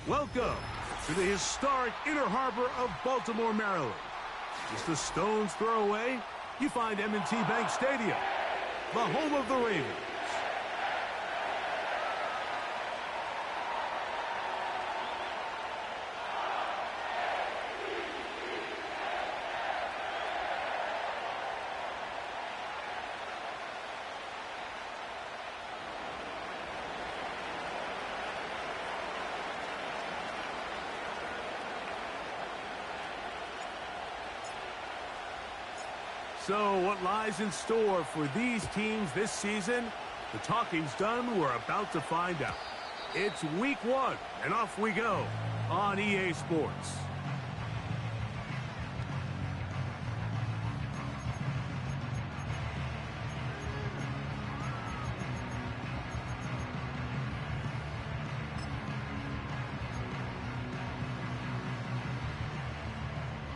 Welcome to the historic Inner Harbor of Baltimore, Maryland. Just a stone's throw away, you find M&T Bank Stadium, the home of the Ravens. So what lies in store for these teams this season? The talking's done. We're about to find out. It's week 1, and off we go on EA Sports.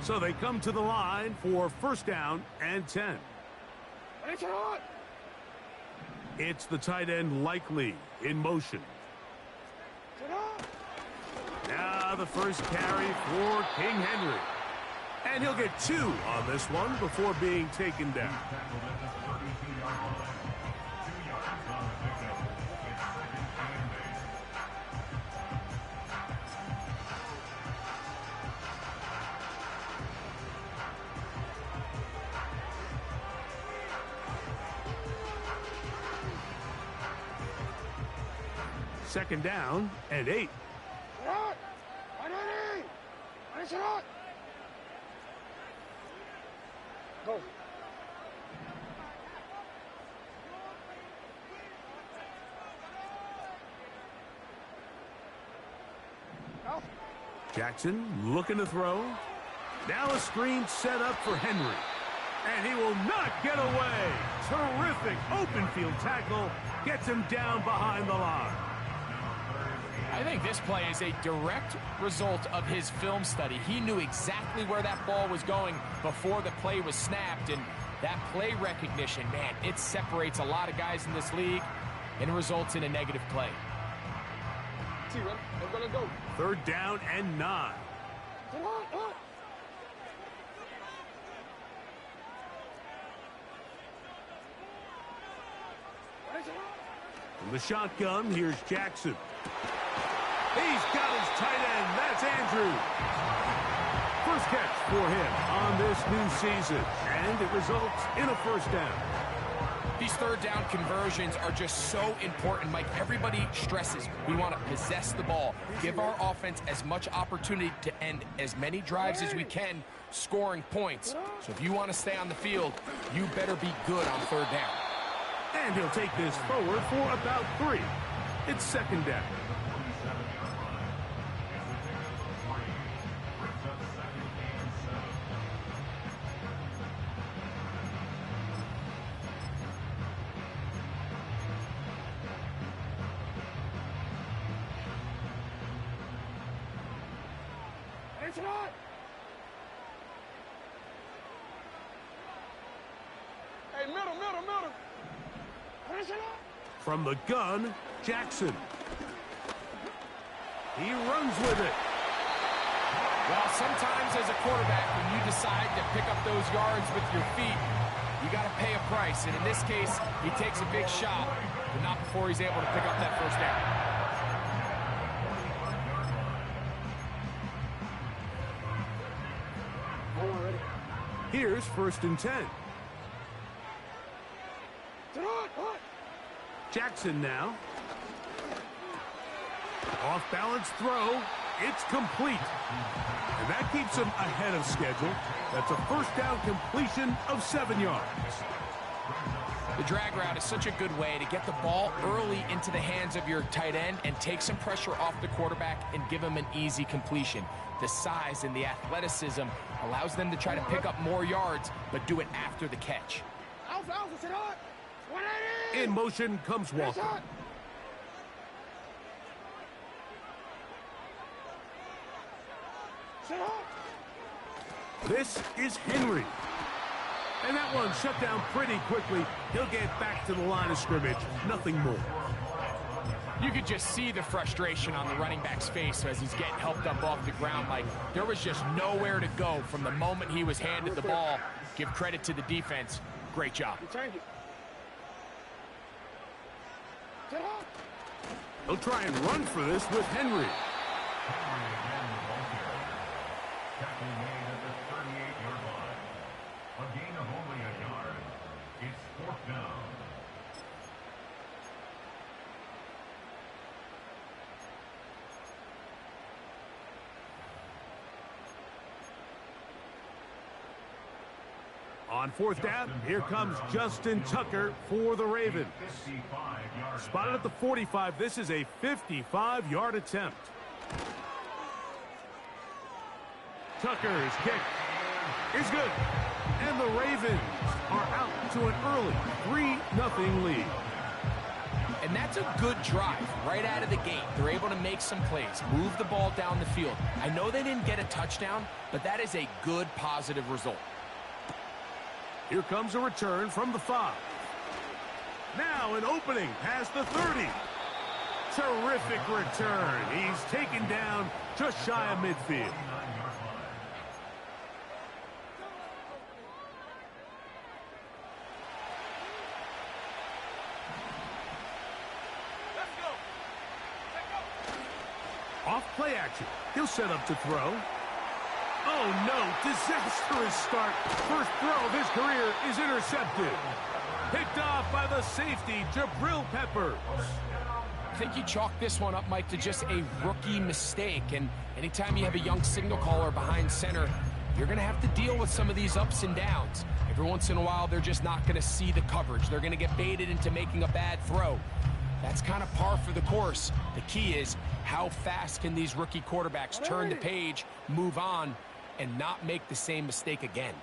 So they come to the line for first down and 10. It's the tight end Likely in motion. Now the first carry for King Henry. And he'll get 2 on this one before being taken down. Second down and 8. Go. Jackson looking to throw. Now a screen set up for Henry. And he will not get away. Terrific open field tackle. Gets him down behind the line. I think this play is a direct result of his film study. He knew exactly where that ball was going before the play was snapped, and that play recognition, man, it separates a lot of guys in this league and results in a negative play. We're gonna go. Third down and 9. From the shotgun, here's Jackson. He's got his tight end. That's Andrews. First catch for him on this new season, and it results in a first down. These third down conversions are just so important, Mike. Everybody stresses we want to possess the ball, give our offense as much opportunity to end as many drives as we can, scoring points. So if you want to stay on the field, you better be good on third down. And he'll take this forward for about 3. It's second down. Hey, middle. From the gun, Jackson. He runs with it. Well, sometimes as a quarterback, when you decide to pick up those yards with your feet, you got to pay a price. And in this case, he takes a big shot, but not before he's able to pick up that first down. Here's first and 10. Jackson now. Off balance throw. It's complete. And that keeps him ahead of schedule. That's a first down completion of 7 yards. The drag route is such a good way to get the ball early into the hands of your tight end and take some pressure off the quarterback and give him an easy completion. The size and the athleticism allows them to try to pick up more yards, but do it after the catch. In motion comes Walker. This is Henry. And that one shut down pretty quickly. He'll get back to the line of scrimmage. Nothing more. You could just see the frustration on the running back's face as he's getting helped up off the ground. Like, there was just nowhere to go from the moment he was handed the ball. Give credit to the defense. Great job. He'll try and run for this with Henry. Tackle made at the 38-yard line. A gain of only a yard. It's 4th down. On 4th down, here comes Justin Tucker for the Ravens. Spotted at the 45. This is a 55-yard attempt. Tucker's kick is good. And the Ravens are out to an early 3-0 lead. And that's a good drive right out of the gate. They're able to make some plays, move the ball down the field. I know they didn't get a touchdown, but that is a good, positive result. Here comes a return from the 5. Now an opening past the 30. Terrific return. He's taken down just shy of midfield. Off play action. He'll set up to throw. Oh, no. Disastrous start. First throw of his career is intercepted. Picked off by the safety, Jabril Peppers. I think you chalk this one up, Mike, to just a rookie mistake. And anytime you have a young signal caller behind center, you're going to have to deal with some of these ups and downs. Every once in a while, they're just not going to see the coverage. They're going to get baited into making a bad throw. That's kind of par for the course. The key is how fast can these rookie quarterbacks turn the page, move on, and not make the same mistake again.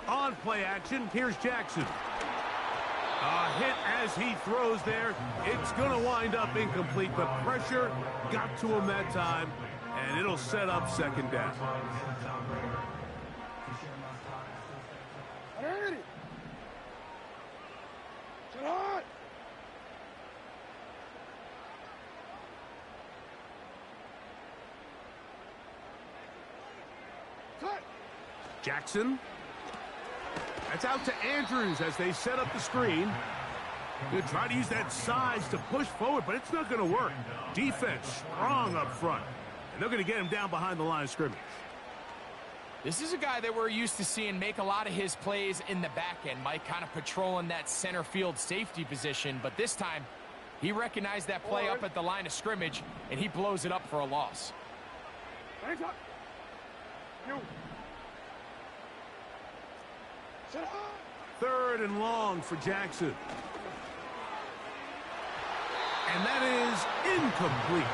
On play action, here's Jackson. A hit as he throws there. It's going to wind up incomplete. The pressure got to him that time, and it'll set up 2nd down. Jackson. That's out to Andrews as they set up the screen. He'll try to use that size to push forward, but it's not going to work. Defense strong up front. And they're going to get him down behind the line of scrimmage. This is a guy that we're used to seeing make a lot of his plays in the back end. Mike kind of patrolling that center field safety position, but this time he recognized that play up at the line of scrimmage, and he blows it up for a loss. 3rd and long for Jackson. And that is incomplete.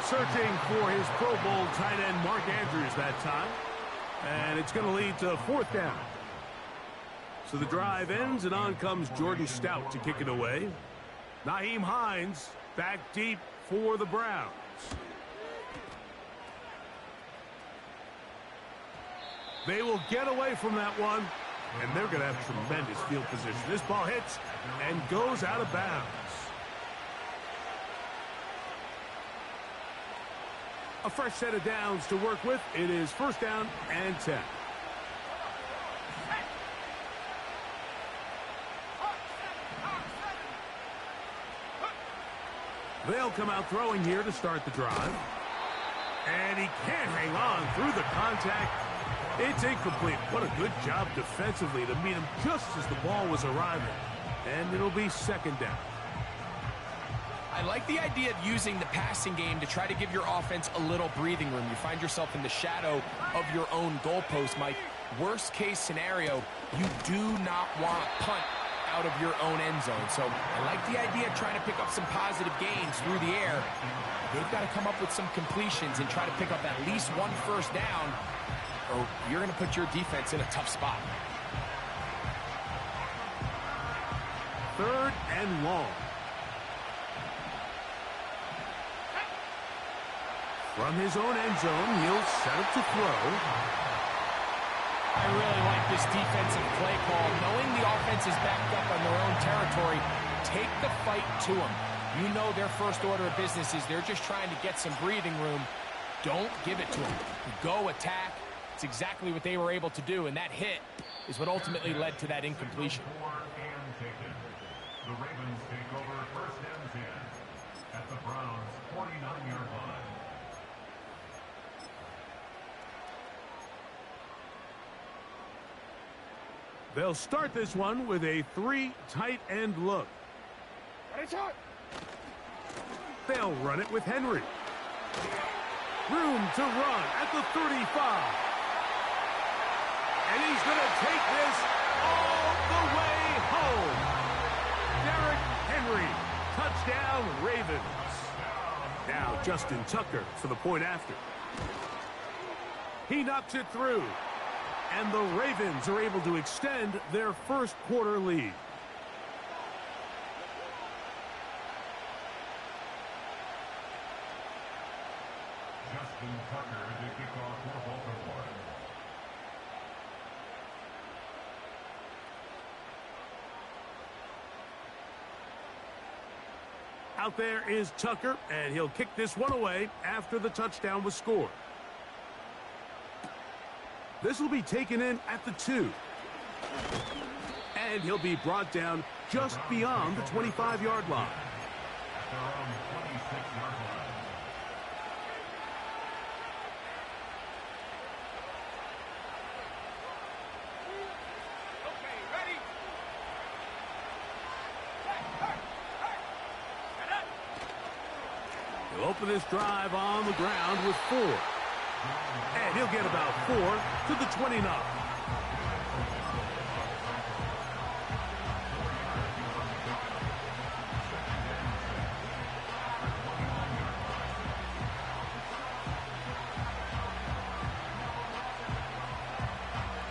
Searching for his Pro Bowl tight end Mark Andrews that time. And it's going to lead to 4th down. So the drive ends, and on comes Jordan Stout to kick it away. Nyheim Hines back deep for the Browns. They will get away from that one, and they're going to have tremendous field position. This ball hits and goes out of bounds. A fresh set of downs to work with. It is 1st down and 10. They'll come out throwing here to start the drive. And he can't hang on through the contact. It's incomplete. What a good job defensively to meet him just as the ball was arriving. And it'll be 2nd down. I like the idea of using the passing game to try to give your offense a little breathing room. You find yourself in the shadow of your own goalpost, Mike. Worst case scenario, you do not want to punt out of your own end zone. So I like the idea of trying to pick up some positive gains through the air. They've got to come up with some completions and try to pick up at least 1 first down, or you're going to put your defense in a tough spot. 3rd and long. From his own end zone, he'll set up to throw. I really like this defensive play call. Knowing the offense is backed up on their own territory, take the fight to them. You know their first order of business is they're just trying to get some breathing room. Don't give it to them. Go attack. It's exactly what they were able to do, and that hit is what ultimately led to that incompletion. The Ravens take over first and 10 at the Browns' 49-yard line. They'll start this one with a 3 tight end look. They'll run it with Henry. Room to run at the 35. And he's going to take this all the way home. Derrick Henry, touchdown Ravens. Now Justin Tucker for the point after. He knocks it through. And the Ravens are able to extend their first quarter lead. Justin Tucker to kick off for Baltimore. Out there is Tucker, and he'll kick this one away after the touchdown was scored. This will be taken in at the 2. And he'll be brought down just beyond the 25-yard line. At their own 26-yard line. Okay, ready? He'll open this drive on the ground with 4. And he'll get about 4 to the 29.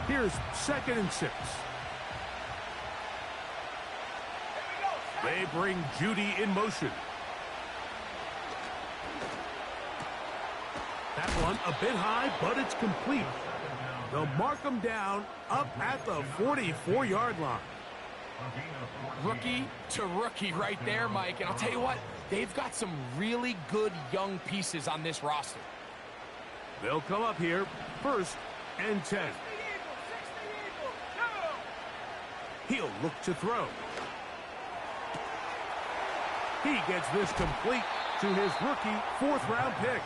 Here's 2nd and 6. They bring Judy in motion. That one a bit high, but it's complete. They'll mark him down up at the 44-yard line. Rookie to rookie right there, Mike. And I'll tell you what, they've got some really good young pieces on this roster. They'll come up here, 1st and 10. He'll look to throw. He gets this complete to his rookie 4th-round pick.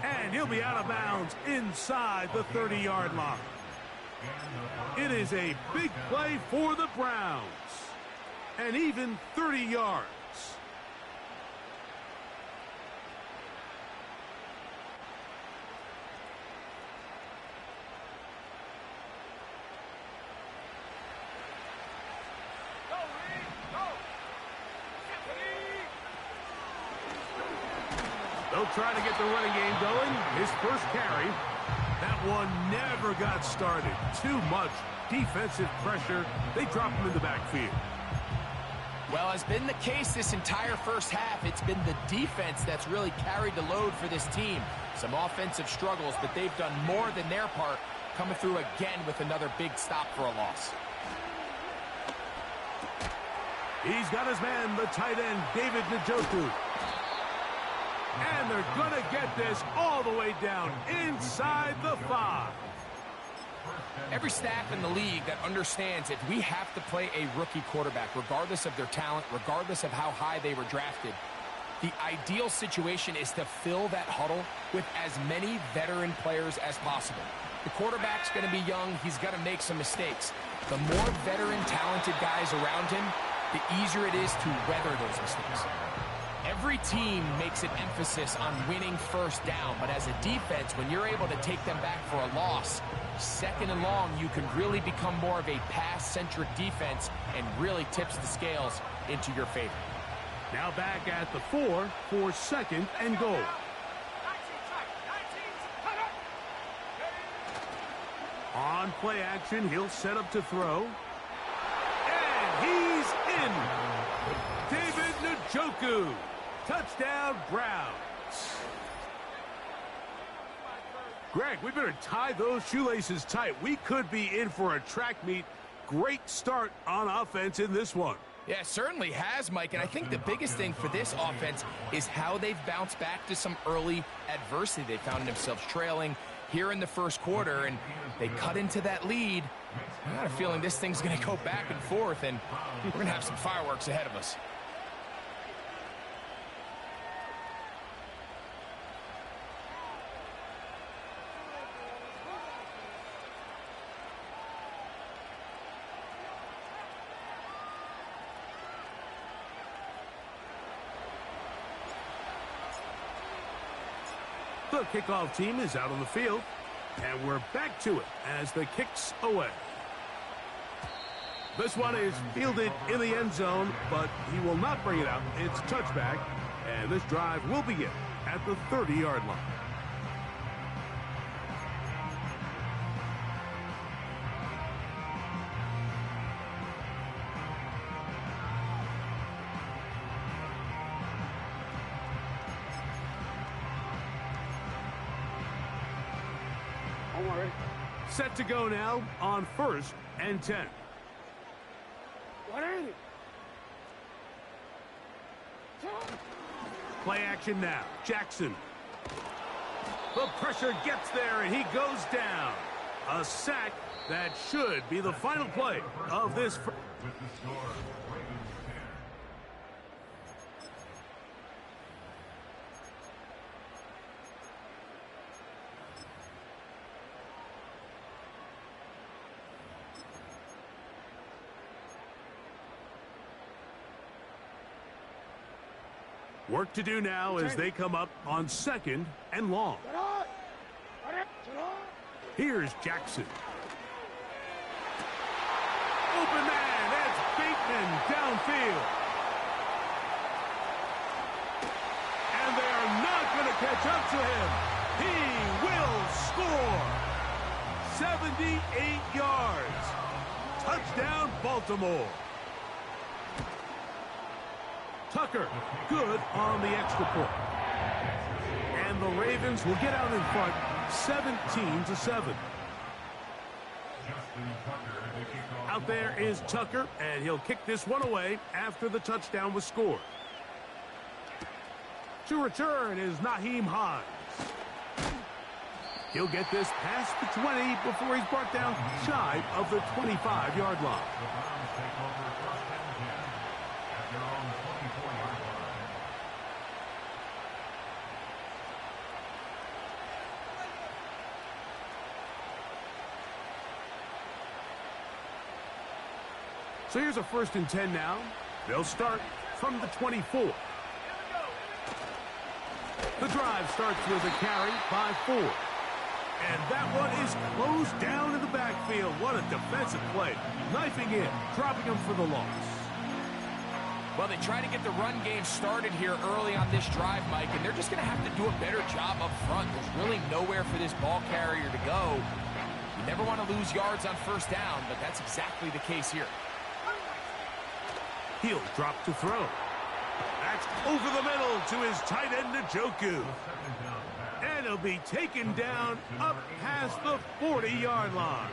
And he'll be out of bounds inside the 30-yard line. It is a big play for the Browns. And even 30 yards. They'll try to get the running game going. His first carry. That one never got started. Too much defensive pressure. They drop him in the backfield. Well, as been the case this entire first half, it's been the defense that's really carried the load for this team. Some offensive struggles, but they've done more than their part, coming through again with another big stop for a loss. He's got his man, the tight end, David Njoku. And they're going to get this all the way down inside the 5. Every staff in the league that understands if we have to play a rookie quarterback, regardless of their talent, regardless of how high they were drafted, the ideal situation is to fill that huddle with as many veteran players as possible. The quarterback's going to be young. He's going to make some mistakes. The more veteran, talented guys around him, the easier it is to weather those mistakes. Every team makes an emphasis on winning first down, but as a defense, when you're able to take them back for a loss, 2nd and long, you can really become more of a pass-centric defense and really tips the scales into your favor. Now back at the 4 for 2nd and goal. On play action, he'll set up to throw. And he's in. David Njoku. Touchdown, Browns. Greg, we better tie those shoelaces tight. We could be in for a track meet. Great start on offense in this one. Yeah, it certainly has, Mike, and I think the biggest thing for this offense is how they've bounced back to some early adversity. They found themselves trailing here in the first quarter, and they cut into that lead. I got a feeling this thing's going to go back and forth, and we're going to have some fireworks ahead of us. The kickoff team is out on the field, and we're back to it as the kick's away. This one is fielded in the end zone, but he will not bring it out. It's touchback, and this drive will begin at the 30-yard line. Set to go now on 1st and 10. Play action now. Jackson. The pressure gets there, and he goes down. A sack that should be the final play of this. With the score, Ravens 10. Work to do now as they come up on 2nd and long. Here's Jackson. Open man, that's Bateman downfield. And they are not going to catch up to him. He will score. 78 yards. Touchdown, Baltimore. Tucker, good on the extra point. And the Ravens will get out in front, 17-7. Out there is Tucker, and he'll kick this one away after the touchdown was scored. To return is Naheem Hines. He'll get this past the 20 before he's brought down shy of the 25-yard line. So here's a 1st and 10 now. They'll start from the 24. The drive starts with a carry by 4. And that one is closed down in the backfield. What a defensive play. Knifing in, dropping him for the loss. Well, they try to get the run game started here early on this drive, Mike, and they're just going to have to do a better job up front. There's really nowhere for this ball carrier to go. You never want to lose yards on 1st down, but that's exactly the case here. He'll drop to throw. That's over the middle to his tight end, Njoku. And he'll be taken down up past the 40-yard line.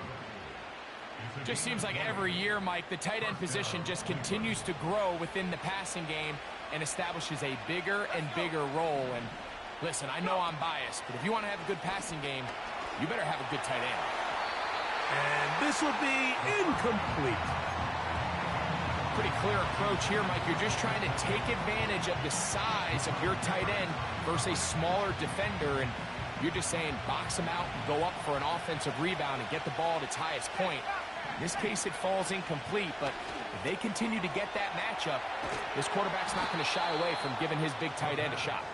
Just seems like every year, Mike, the tight end position just continues to grow within the passing game and establishes a bigger and bigger role. And listen, I know I'm biased, but if you want to have a good passing game, you better have a good tight end. And this will be incomplete. Pretty clear approach here, Mike. You're just trying to take advantage of the size of your tight end versus a smaller defender, and you're just saying box him out and go up for an offensive rebound and get the ball at its highest point. In this case, it falls incomplete, but if they continue to get that matchup, this quarterback's not going to shy away from giving his big tight end a shot.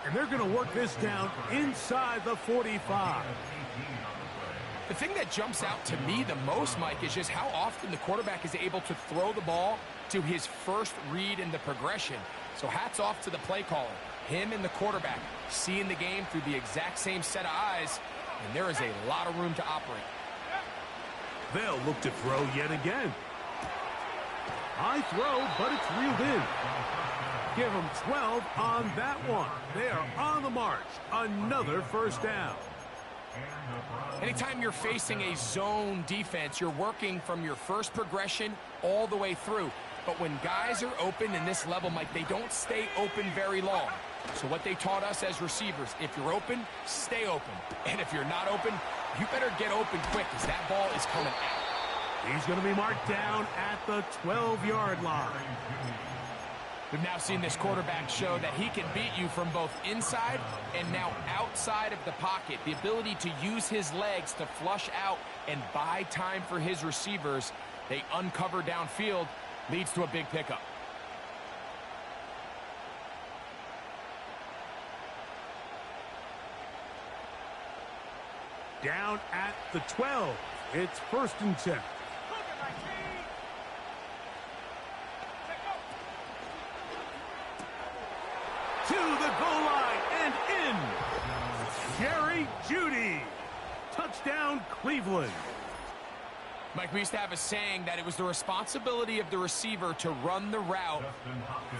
And they're going to work this down inside the 45. The thing that jumps out to me the most, Mike, is just how often the quarterback is able to throw the ball to his first read in the progression. So hats off to the play caller. Him and the quarterback seeing the game through the exact same set of eyes, and there is a lot of room to operate. They'll look to throw yet again. High throw, but it's reeled in. Give them 12 on that one. They are on the march. Another 1st down. Anytime you're facing a zone defense, you're working from your first progression all the way through. But when guys are open in this level, Mike, they don't stay open very long. So what they taught us as receivers, if you're open, stay open. And if you're not open, you better get open quick because that ball is coming out. He's going to be marked down at the 12-yard line. We've now seen this quarterback show that he can beat you from both inside and now outside of the pocket. The ability to use his legs to flush out and buy time for his receivers. They uncover downfield, leads to a big pickup. Down at the 12. It's 1st and 10. To the goal line and in. Jerry Jeudy. Touchdown, Cleveland. Mike, we used to have a saying that it was the responsibility of the receiver to run the route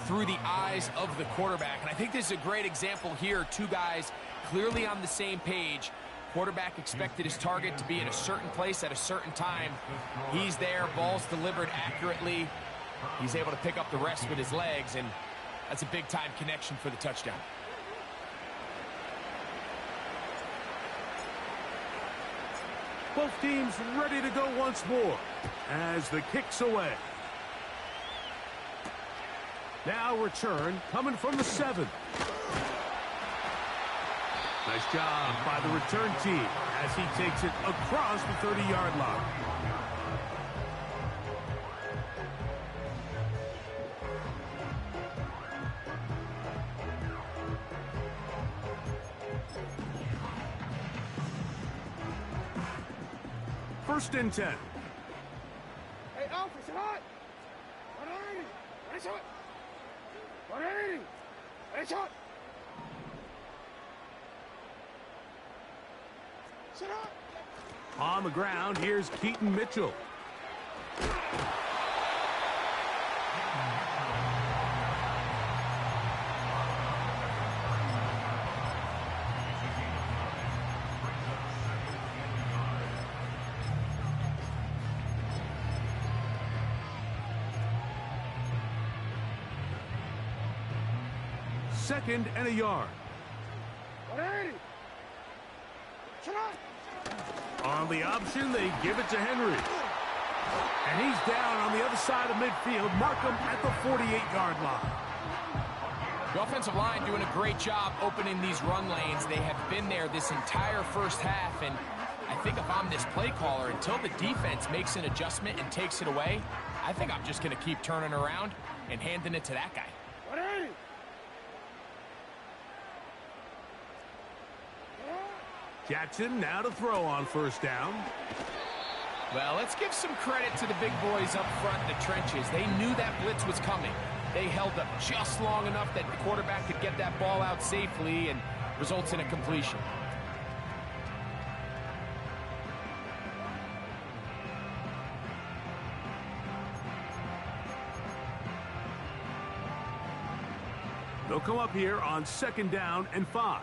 through the eyes of the quarterback. And I think this is a great example here. Two guys clearly on the same page. Quarterback expected his target to be in a certain place at a certain time. He's there, ball's delivered accurately. He's able to pick up the rest with his legs, and that's a big-time connection for the touchdown. Both teams ready to go once more as the kick's away. Now return coming from the 7. Nice job by the return team as he takes it across the 30-yard line. First and 10. Hey, Alpha, it's hot. 180. It's hot. 180. It's hot. Sit up. On the ground, here's Keaton Mitchell. Second and a yard. 180. Sit up. On the option, they give it to Henry. And he's down on the other side of midfield. Mark him at the 48-yard line. The offensive line doing a great job opening these run lanes. They have been there this entire first half, and I think if I'm this play caller, until the defense makes an adjustment and takes it away, I think I'm just going to keep turning around and handing it to that guy. 180. Jackson now to throw on first down. Well, let's give some credit to the big boys up front in the trenches. They knew that blitz was coming. They held up just long enough that the quarterback could get that ball out safely and results in a completion. They'll come up here on 2nd down and 5.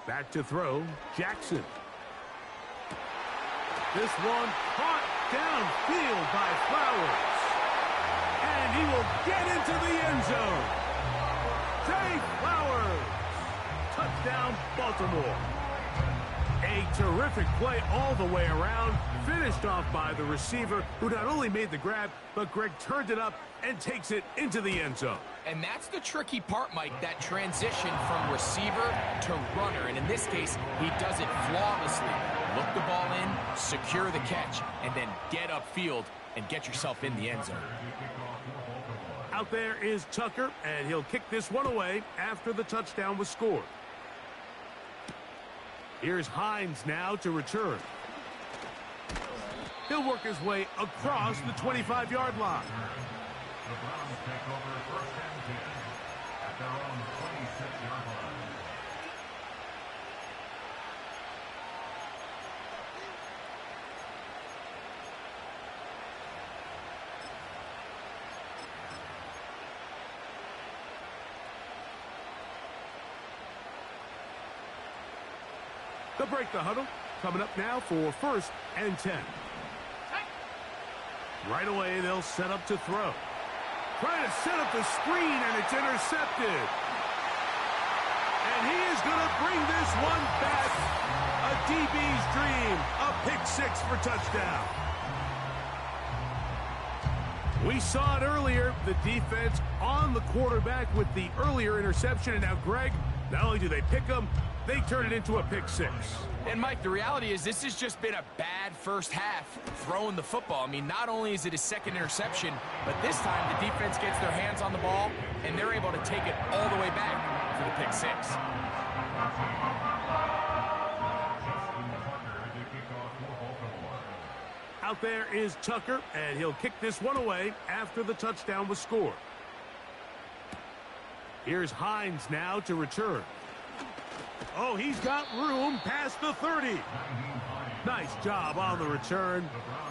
Back to throw, Jackson. This one caught downfield by Flowers. And he will get into the end zone. Zay Flowers. Touchdown, Baltimore. A terrific play all the way around. Finished off by the receiver, who not only made the grab, but Greg turned it up and takes it into the end zone. And that's the tricky part, Mike, that transition from receiver to runner. And in this case, he does it flawlessly. Look the ball in, secure the catch, and then get upfield and get yourself in the end zone. Out there is Tucker, and he'll kick this one away after the touchdown was scored. Here's Hines now to return. He'll work his way across the 25-yard line. The Browns take over 1st and 10 at their own 26-yard line. They'll break the huddle. Coming up now for 1st and 10. Right away, they'll set up to throw. Trying to set up the screen, and it's intercepted. And he is going to bring this one back. A DB's dream. A pick 6 for touchdown. We saw it earlier. The defense on the quarterback with the earlier interception. And now, Greg, not only do they pick him, they turn it into a pick 6. And, Mike, the reality is this has just been a bad first half throwing the football. I mean, not only is it his second interception, but this time the defense gets their hands on the ball, and they're able to take it all the way back for the pick 6. Out there is Tucker, and he'll kick this one away after the touchdown was scored. Here's Hines now to return. Oh, he's got room past the 30. Nice job on the return.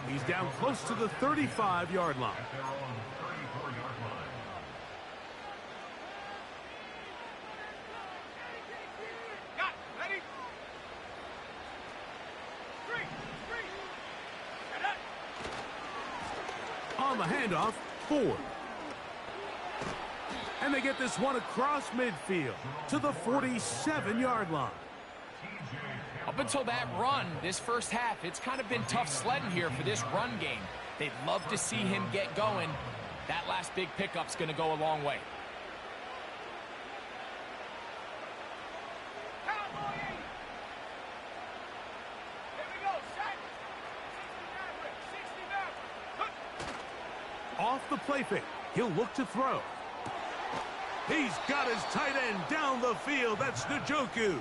He's down close to the 35-yard line. On the handoff, Ford. And they get this one across midfield to the 47-yard line. Up until that run, this first half, it's kind of been tough sledding here for this run game. They'd love to see him get going. That last big pickup's going to go a long way. Off the play fake, he'll look to throw. He's got his tight end down the field. That's Njoku.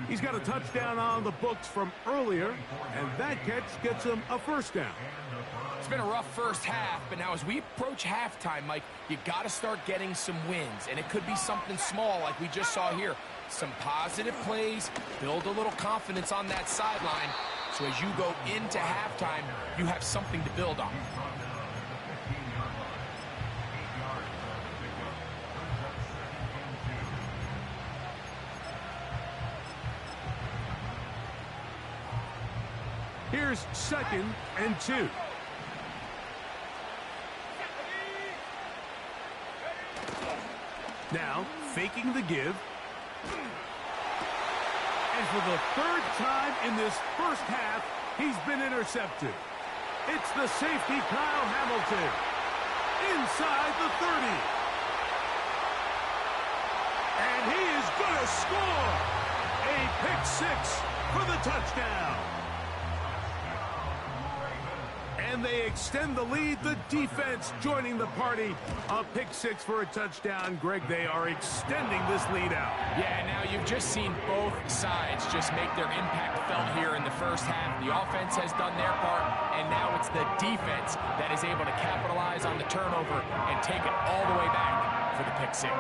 He's got a touchdown on the books from earlier, and that catch gets him a first down. It's been a rough first half, but now as we approach halftime, Mike, you got to start getting some wins, and it could be something small like we just saw here. Some positive plays, build a little confidence on that sideline, so as you go into halftime, you have something to build on. Here's 2nd and 2. Now, faking the give. And for the 3rd time in this first half, he's been intercepted. It's the safety, Kyle Hamilton, inside the 30. And he is going to score a pick 6 for the touchdown. And they extend the lead. The defense joining the party. A pick 6 for a touchdown. Greg, they are extending this lead out. Yeah, now you've just seen both sides just make their impact felt here in the first half. The offense has done their part, and now it's the defense that is able to capitalize on the turnover and take it all the way back for the pick 6.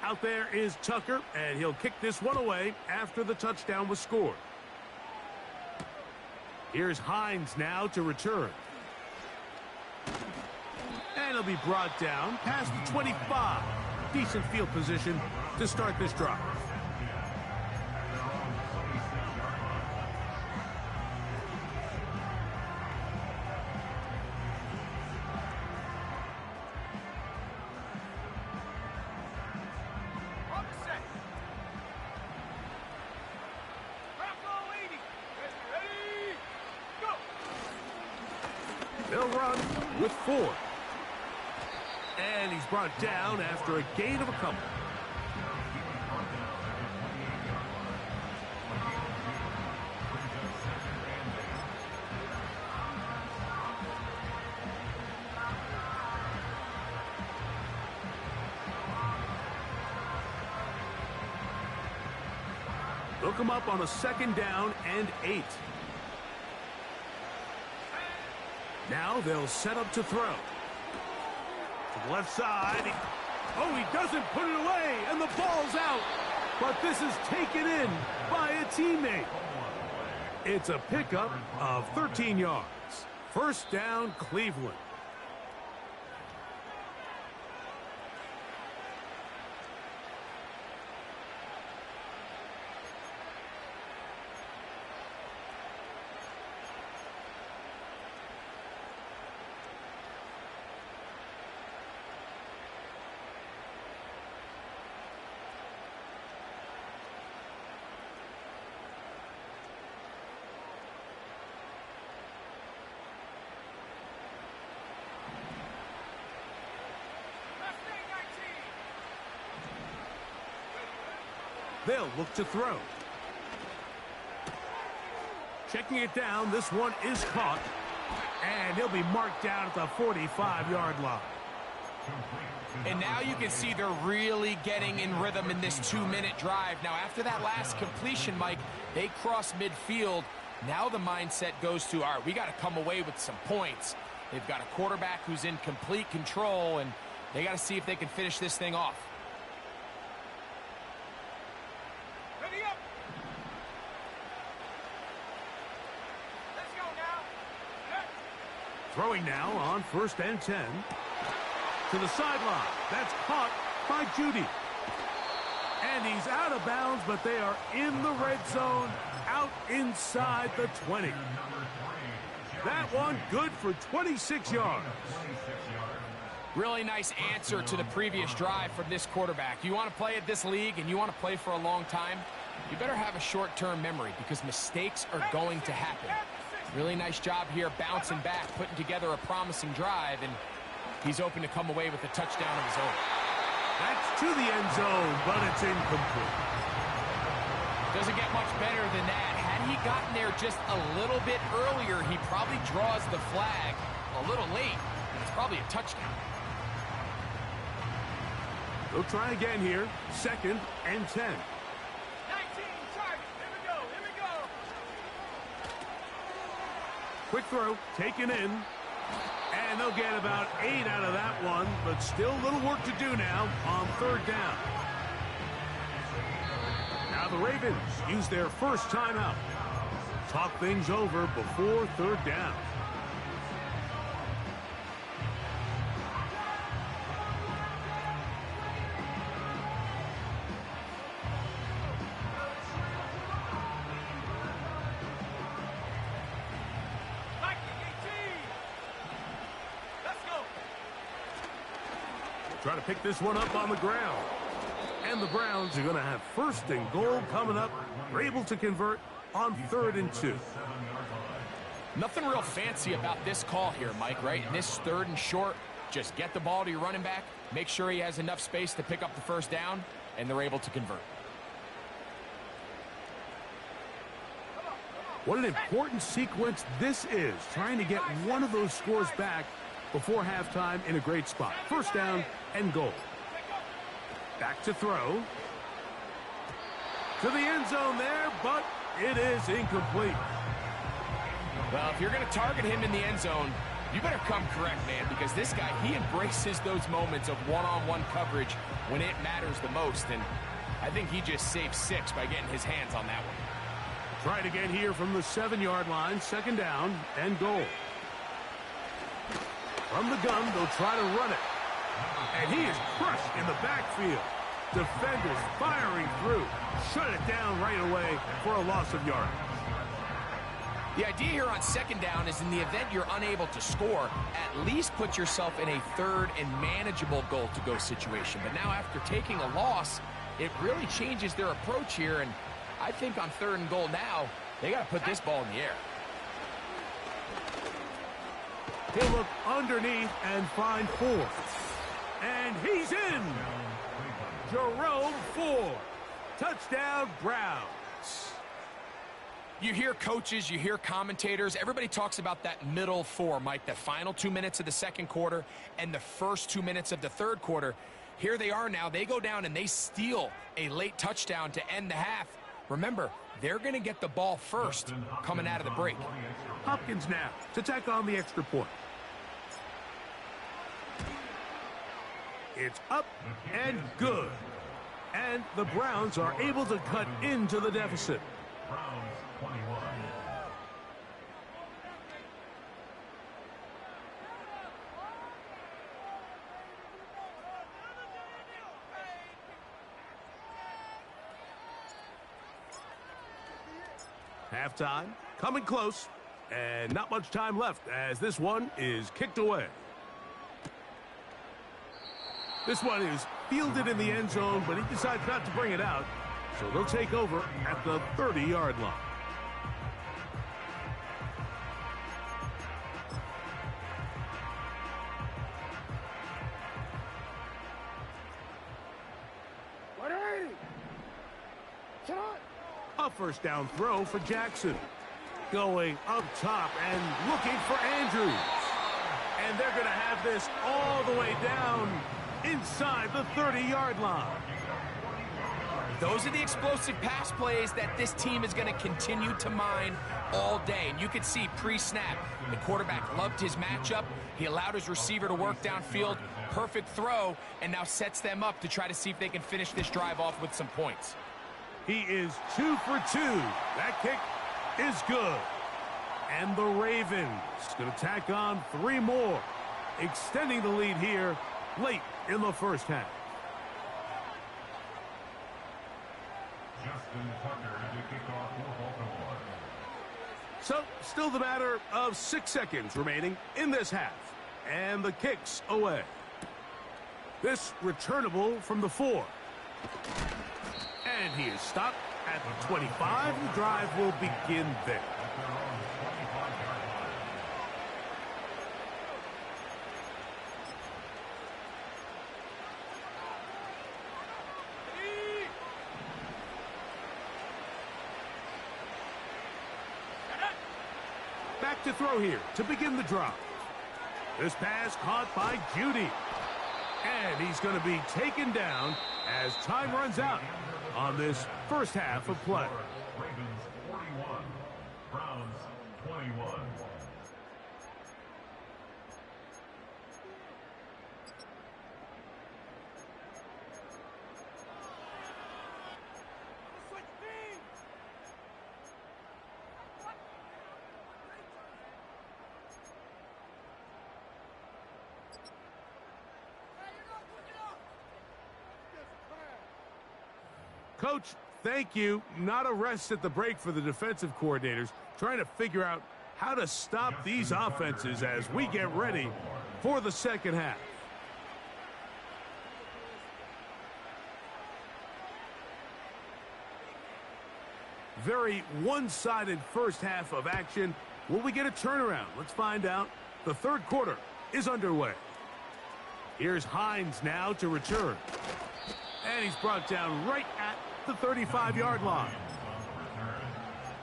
Out there is Tucker, and he'll kick this one away after the touchdown was scored. Here's Hines now to return. And he'll be brought down past the 25. Decent field position to start this drive. They'll run with 4. And he's brought down after a gain of a couple. They'll come up on a 2nd down and 8. Now they'll set up to throw. To the left side. Oh, he doesn't put it away, and the ball's out. But this is taken in by a teammate. It's a pickup of 13 yards. First down, Cleveland. They'll look to throw. Checking it down, this one is caught. And he'll be marked down at the 45-yard line. And now you can see they're really getting in rhythm in this 2-minute drive. Now, after that last completion, Mike, they cross midfield. Now the mindset goes to, all right, we got to come away with some points. They've got a quarterback who's in complete control, and they got to see if they can finish this thing off. Ready up. Let's go now. Throwing now on 1st and 10. To the sideline. That's caught by Judy. And he's out of bounds, but they are in the red zone, out inside the 20. That one good for 26 yards. Really nice answer to the previous drive from this quarterback. You want to play at this league and you want to play for a long time, you better have a short-term memory because mistakes are going to happen. Really nice job here bouncing back, putting together a promising drive, and he's open to come away with a touchdown of his own. That's to the end zone, but it's incomplete. Doesn't get much better than that. Had he gotten there just a little bit earlier, he probably draws the flag a little late. It's probably a touchdown. They'll try again here. 2nd and 10. 19, target. Here we go. Here we go. Quick throw, taken in. And they'll get about 8 out of that one, but still a little work to do now on 3rd down. Now the Ravens use their first timeout. Talk things over before 3rd down. Try to pick this one up on the ground. And the Browns are going to have 1st and goal coming up. They're able to convert on 3rd and 2. Nothing real fancy about this call here, Mike, right? In this 3rd and short, just get the ball to your running back, make sure he has enough space to pick up the 1st down, and they're able to convert. What an important sequence this is, trying to get one of those scores back before halftime in a great spot. 1st down and goal. Back to throw. To the end zone there, but it is incomplete. Well, if you're going to target him in the end zone, you better come correct, man, because this guy, he embraces those moments of one-on-one coverage when it matters the most, and I think he just saved 6 by getting his hands on that one. Try it again here from the 7-yard line, 2nd down and goal. From the gun, they'll try to run it. And he is crushed in the backfield. Defenders firing through. Shut it down right away for a loss of yardage. The idea here on 2nd down is in the event you're unable to score, at least put yourself in a 3rd and manageable goal-to-go situation. But now after taking a loss, it really changes their approach here. And I think on 3rd and goal now, they got to put this ball in the air. He'll look underneath and find 4. And he's in. Jerome Ford. Touchdown, Browns. You hear coaches, you hear commentators, everybody talks about that middle 4, Mike, the final 2 minutes of the 2nd quarter and the first 2 minutes of the 3rd quarter. Here they are now. They go down and they steal a late touchdown to end the half. Remember, they're going to get the ball first coming out of the break. Hopkins now to tack on the extra point. It's up and good. And the Browns are able to cut into the deficit. Browns 21. Halftime coming close, and not much time left as this one is kicked away. This one is fielded in the end zone, but he decides not to bring it out, so they'll take over at the 30-yard line. first down throw for Jackson. Going up top and looking for Andrews. And they're going to have this all the way down inside the 30-yard line. Those are the explosive pass plays that this team is going to continue to mine all day. And you can see pre-snap, the quarterback loved his matchup. He allowed his receiver to work downfield. Perfect throw, and now sets them up to try to see if they can finish this drive off with some points. He is 2 for 2. That kick is good. And the Ravens going to tack on 3 more, extending the lead here late in the first half. Justin Tucker to kick off for Baltimore. So, still the matter of 6 seconds remaining in this half. And the kick's away. This returnable from the 4. And he is stopped at the 25. The drive will begin there. Back to throw here to begin the drive. This pass caught by Judy. And he's going to be taken down as time runs out on this first half of play. Ravens 41, Browns 21. Coach, thank you. Not a rest at the break for the defensive coordinators, trying to figure out how to stop these offenses as we get ready for the second half. Very one-sided first half of action. Will we get a turnaround? Let's find out. The third quarter is underway. Here's Hines now to return. And he's brought down right at the 35-yard line.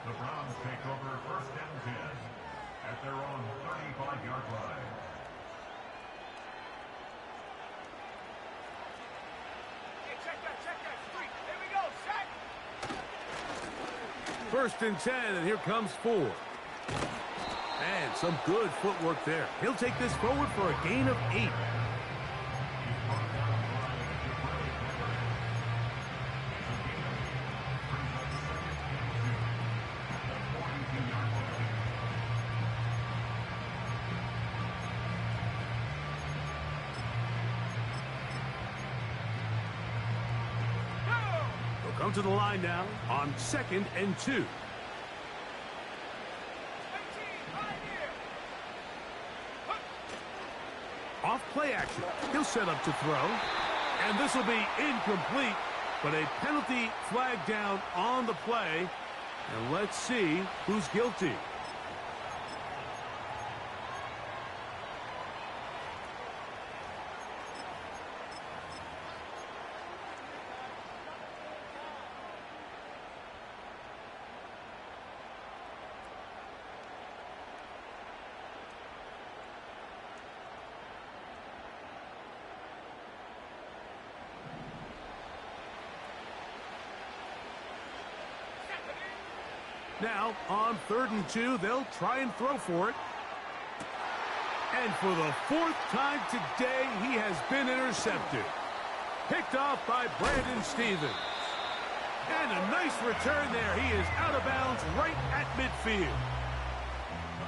The Browns take over first and 10 at their own 35-yard line. Hey, check that street. There we go, set. First and 10, and here comes 4. And some good footwork there. He'll take this forward for a gain of 8. Come to the line now on 2nd and 2. 18, right here. Off play action. He'll set up to throw. And this will be incomplete, but a penalty flag down on the play. And let's see who's guilty. Now, on 3rd and 2, they'll try and throw for it. And for the 4th time today, he has been intercepted. Picked off by Brandon Stevens. And a nice return there. He is out of bounds right at midfield.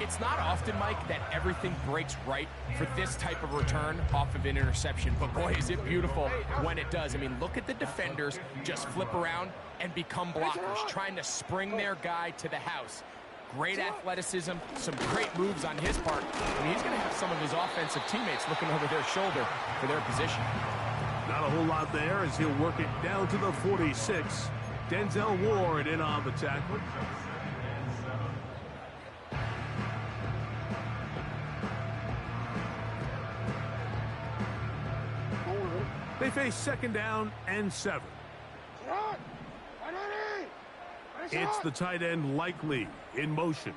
It's not often, Mike, that everything breaks right for this type of return off of an interception. But, boy, is it beautiful when it does. I mean, look at the defenders just flip around and become blockers, trying to spring their guy to the house. Great athleticism, some great moves on his part. I mean, he's going to have some of his offensive teammates looking over their shoulder for their position. Not a whole lot there as he'll work it down to the 46. Denzel Ward in on the tackle. They face 2nd down and 7. It's the tight end likely in motion.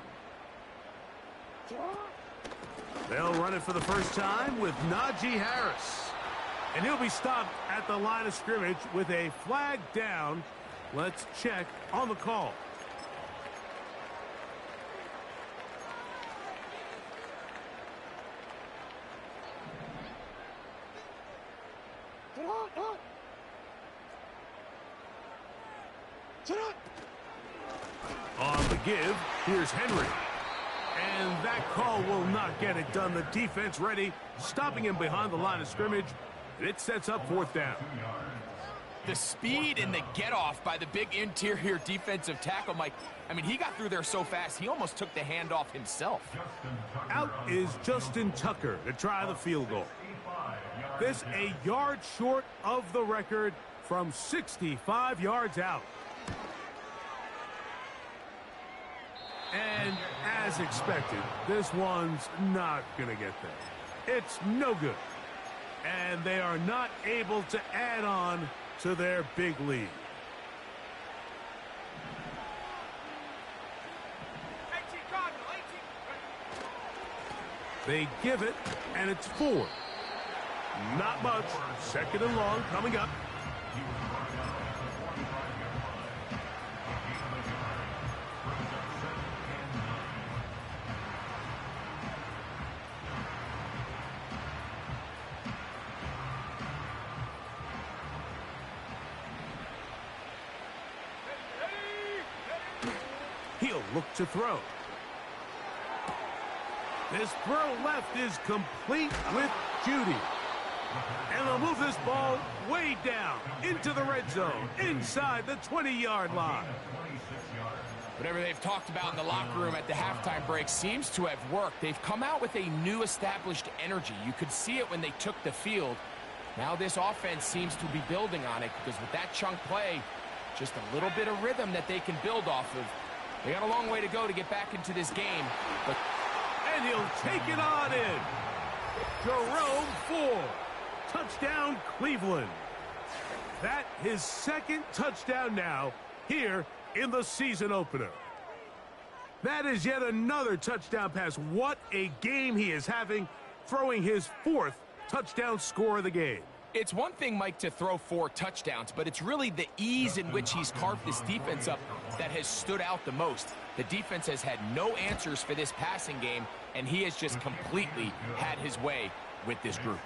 They'll run it for the first time with Najee Harris. And he'll be stopped at the line of scrimmage with a flag down. Let's check on the call. On the give, here's Henry. And that call will not get it done. The defense ready, stopping him behind the line of scrimmage. And it sets up fourth down. The speed and the get-off by the big interior defensive tackle, Mike. I mean, he got through there so fast, he almost took the handoff himself. Out is Justin Tucker to try the field goal. This a yard short of the record from 65 yards out. And as expected, this one's not going to get there. It's no good. And they are not able to add on to their big lead. 18, Cardinal, 18. They give it, and it's 4. Not much. Second and long coming up. He'll look to throw. This throw left is complete with Judy. And they'll move this ball way down into the red zone, inside the 20-yard line. Whatever they've talked about in the locker room at the halftime break seems to have worked. They've come out with a new established energy. You could see it when they took the field. Now this offense seems to be building on it because with that chunk play, just a little bit of rhythm that they can build off of. They got a long way to go to get back into this game. And he'll take it on in. Jerome Ford. Touchdown, Cleveland. That his second touchdown now here in the season opener. That is yet another touchdown pass. What a game he is having, throwing his 4th touchdown score of the game. It's one thing, Mike, to throw 4 touchdowns, but it's really the ease in which he's carved this defense up that has stood out the most. The defense has had no answers for this passing game, and he has just completely had his way with this group.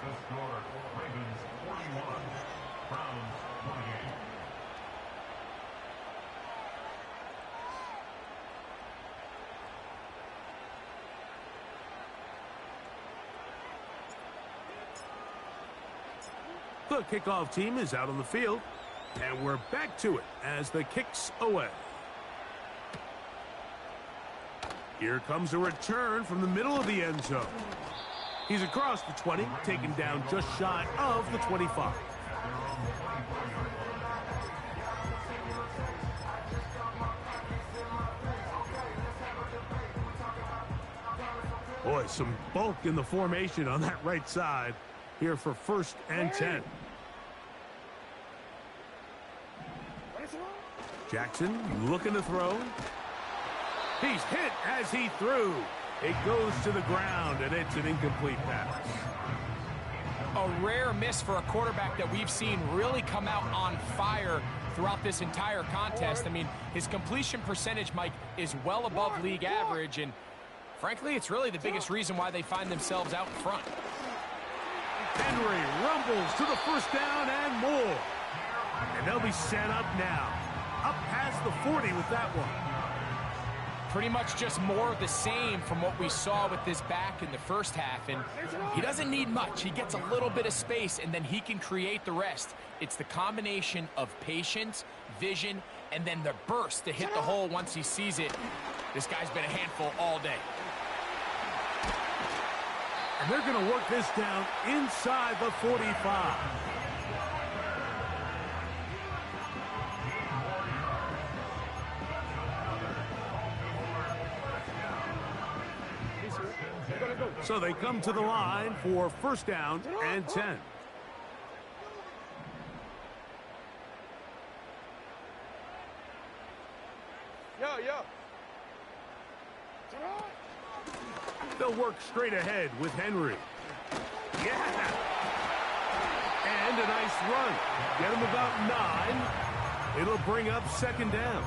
The kickoff team is out on the field, and we're back to it as the kick's away. Here comes a return from the middle of the end zone. He's across the 20, taken down just shy of the 25. Boy, some bulk in the formation on that right side here for 1st and 10. Jackson looking to throw. He's hit as he threw. It goes to the ground, and it's an incomplete pass. A rare miss for a quarterback that we've seen really come out on fire throughout this entire contest. I mean, his completion percentage, Mike, is well above league average, and frankly, it's really the biggest reason why they find themselves out in front. Henry rumbles to the first down and more. And they'll be set up now. Up past the 40 with that one. Pretty much just more of the same from what we saw with this back in the first half. And he doesn't need much. He gets a little bit of space, and then he can create the rest. It's the combination of patience, vision, and then the burst to hit the hole once he sees it. This guy's been a handful all day. And they're going to work this down inside the 45. So they come to the line for 1st down and 10. They'll work straight ahead with Henry. Yeah! And a nice run. Get him about 9. It'll bring up second down.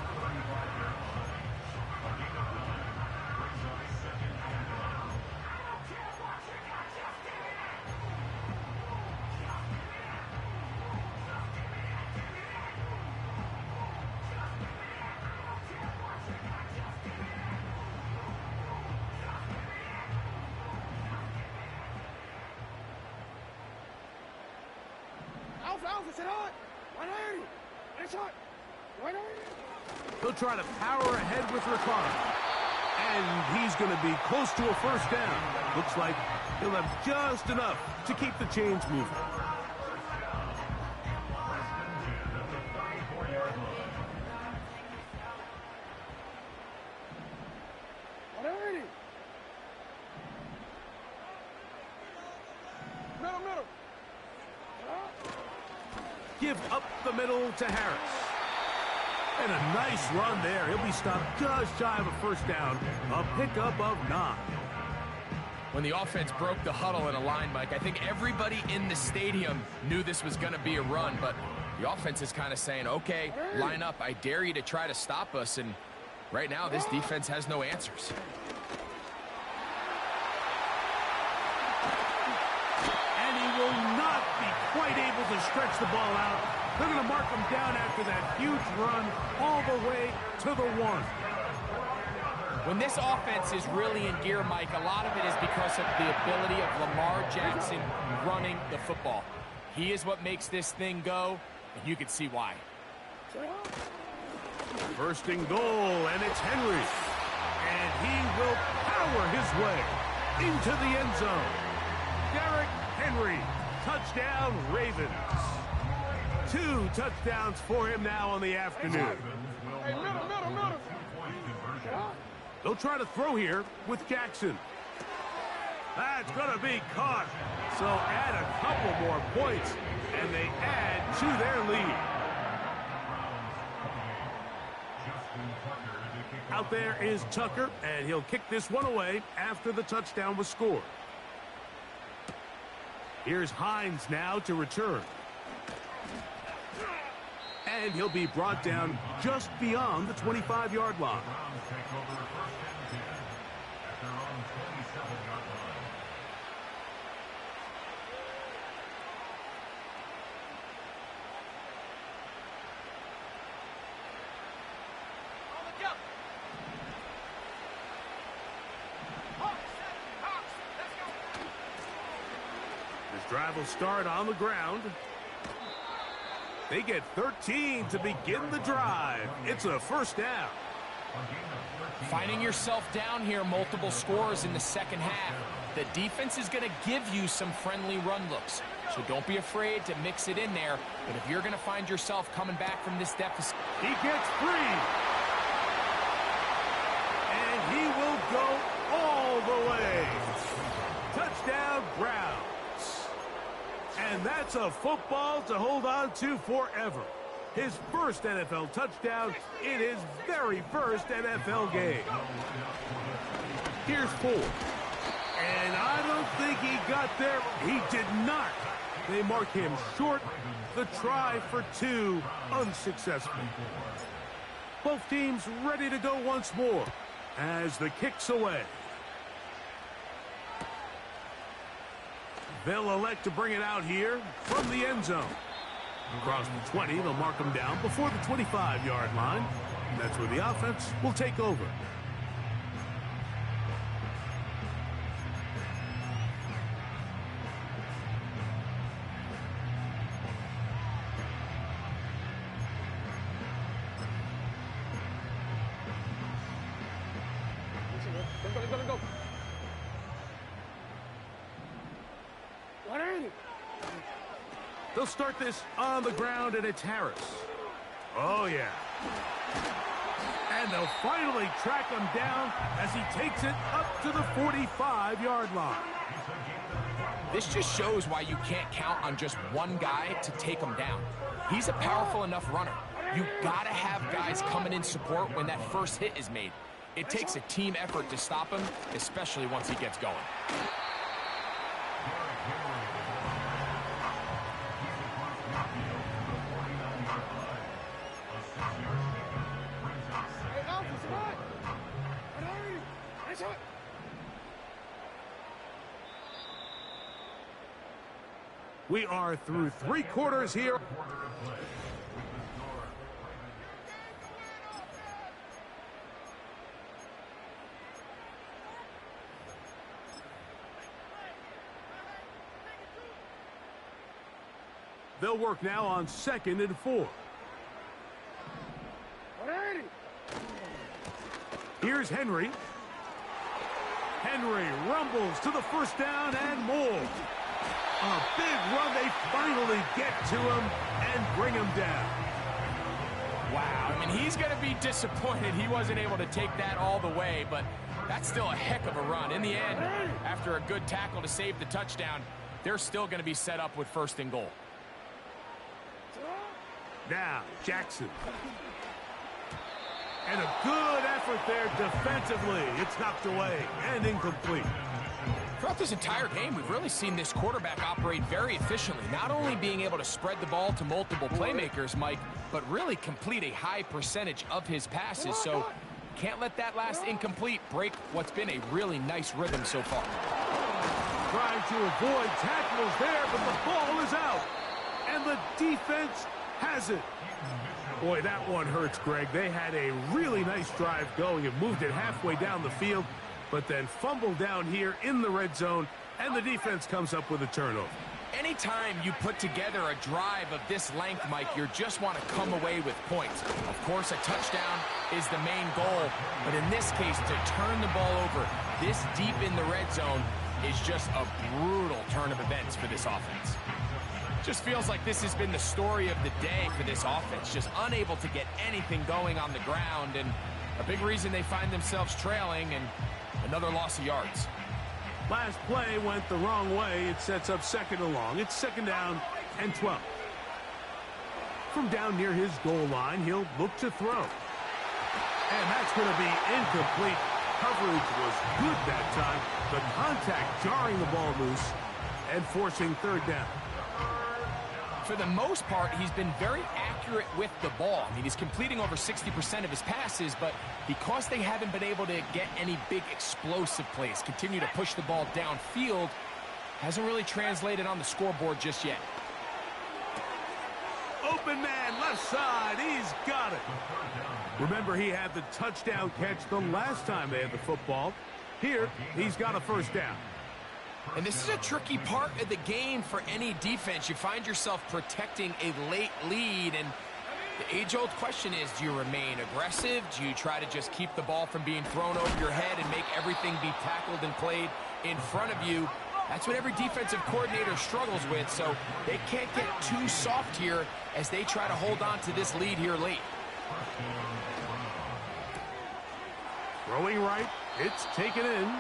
He'll try to power ahead with Ricardo. And he's going to be close to a first down. Looks like he'll have just enough to keep the chains moving. Give up the middle to Harris. And a nice run there. He'll be stopped just shy of a first down. A pickup of 9. When the offense broke the huddle in a line, Mike, I think everybody in the stadium knew this was going to be a run, but the offense is kind of saying, okay, line up. I dare you to try to stop us, and right now this defense has no answers. And he will not be quite able to stretch the ball out. They're going to mark him down after that huge run all the way to the 1. When this offense is really in gear, Mike, a lot of it is because of the ability of Lamar Jackson running the football. He is what makes this thing go, and you can see why. First and goal, and it's Henry. And he will power his way into the end zone. Derrick Henry, touchdown Ravens. 2 touchdowns for him now on the afternoon. They'll try to throw here with Jackson. That's going to be caught. So add a couple more points, and they add to their lead. Out there is Tucker, and he'll kick this one away after the touchdown was scored. Here's Hines now to return. And he'll be brought down just beyond the 25-yard line. This drive will start on the ground. They get 13 to begin the drive. It's a first down. Finding yourself down here, multiple scores in the second half. The defense is going to give you some friendly run looks. So don't be afraid to mix it in there. But if you're going to find yourself coming back from this deficit. He gets free. And he will go all the way. Touchdown, Browns. And that's a football to hold on to forever. His first NFL touchdown in his very first NFL game. Here's 4. And I don't think he got there. He did not. They mark him short. The try for 2 unsuccessful. Both teams ready to go once more as the kick's away. They'll elect to bring it out here from the end zone. Across the 20, they'll mark them down before the 25-yard line. And that's where the offense will take over. Go. They'll start this on the ground, and it's Harris. Oh, yeah. And they'll finally track him down as he takes it up to the 45-yard line. This just shows why you can't count on just one guy to take him down. He's a powerful enough runner. You gotta have guys coming in support when that first hit is made. It takes a team effort to stop him, especially once he gets going. We are through 3 quarters here. They'll work now on 2nd and 4. Here's Henry. Henry rumbles to the first down and more. A big run. They finally get to him and bring him down. Wow, I mean, he's going to be disappointed he wasn't able to take that all the way, but that's still a heck of a run. In the end, after a good tackle to save the touchdown, they're still going to be set up with 1st and goal. Now, Jackson. And a good effort there defensively. It's knocked away and incomplete. Throughout this entire game, we've really seen this quarterback operate very efficiently, not only being able to spread the ball to multiple playmakers, Mike, but really complete a high percentage of his passes. So can't let that last incomplete break what's been a really nice rhythm so far. Trying to avoid tackles there, but the ball is out. And the defense has it. Boy, that one hurts, Greg. They had a really nice drive going and moved it halfway down the field, but then fumbled down here in the red zone, and the defense comes up with a turnover. Anytime you put together a drive of this length, Mike, you just want to come away with points. Of course, a touchdown is the main goal, but in this case, to turn the ball over this deep in the red zone is just a brutal turn of events for this offense. Just feels like this has been the story of the day for this offense, just unable to get anything going on the ground, and a big reason they find themselves trailing, and another loss of yards. Last play went the wrong way. It sets up 2nd and long. It's 2nd down and 12. From down near his goal line, he'll look to throw. And that's going to be incomplete. Coverage was good that time. The contact jarring the ball loose and forcing 3rd down. For the most part, he's been very accurate with the ball. I mean, he's completing over 60% of his passes, but because they haven't been able to get any big explosive plays, continue to push the ball downfield, hasn't really translated on the scoreboard just yet. Open man, left side, he's got it. Remember, he had the touchdown catch the last time they had the football. Here, he's got a 1st down. And this is a tricky part of the game for any defense. You find yourself protecting a late lead, and the age-old question is, do you remain aggressive? Do you try to just keep the ball from being thrown over your head and make everything be tackled and played in front of you? That's what every defensive coordinator struggles with, so they can't get too soft here as they try to hold on to this lead here late. Throwing right, it's taken in.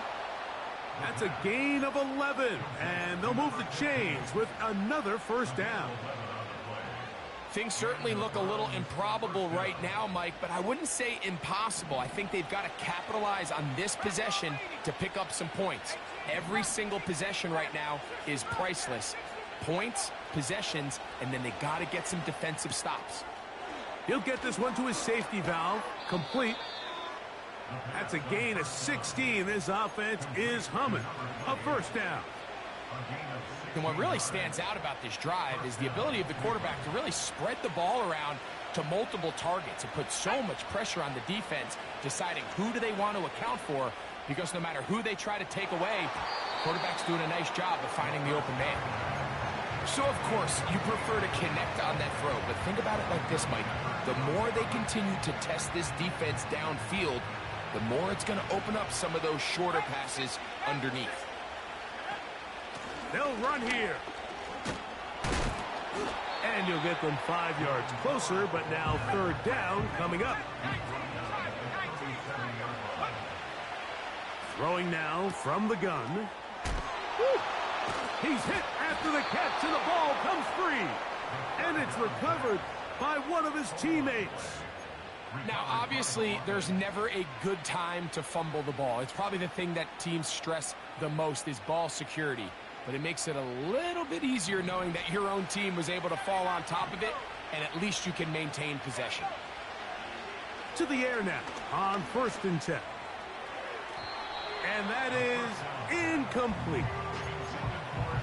That's a gain of 11, and they'll move the chains with another 1st down. Things certainly look a little improbable right now, Mike, but I wouldn't say impossible. I think they've got to capitalize on this possession to pick up some points. Every single possession right now is priceless. Points, possessions, and then they got to get some defensive stops. He'll get this one to his safety valve, complete. That's a gain of 16. This offense is humming. A 1st down. And what really stands out about this drive is the ability of the quarterback to really spread the ball around to multiple targets. It puts so much pressure on the defense, deciding who do they want to account for, because no matter who they try to take away, the quarterback's doing a nice job of finding the open man. So, of course, you prefer to connect on that throw, but think about it like this, Mike. The more they continue to test this defense downfield, the more it's going to open up some of those shorter passes underneath. They'll run here. And you'll get them 5 yards closer, but now 3rd down coming up. Throwing now from the gun. He's hit after the catch, and the ball comes free. And it's recovered by one of his teammates. Now, obviously, there's never a good time to fumble the ball. It's probably the thing that teams stress the most is ball security. But it makes it a little bit easier knowing that your own team was able to fall on top of it, and at least you can maintain possession. To the air now on 1st and 10. And that is incomplete.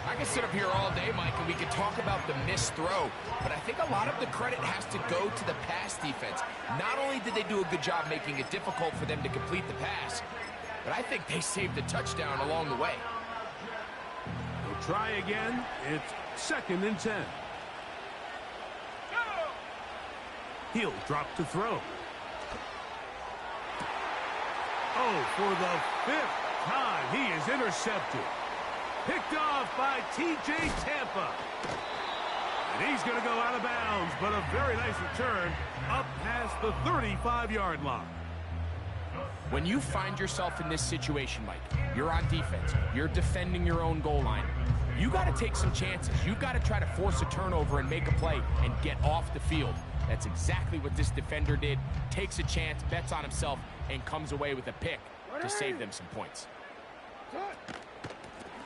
I can sit up here all day, Mike, and we could talk about the missed throw, but I think a lot of the credit has to go to the pass defense. Not only did they do a good job making it difficult for them to complete the pass, but I think they saved a touchdown along the way. They'll try again. It's 2nd and 10. He'll drop to throw. Oh, for the 5th time, he is intercepted. Picked off by T.J. Tampa. And he's going to go out of bounds, but a very nice return up past the 35-yard line. When you find yourself in this situation, Mike, you're on defense, you're defending your own goal line, you got to take some chances. You've got to try to force a turnover and make a play and get off the field. That's exactly what this defender did. Takes a chance, bets on himself, and comes away with a pick to save them some points.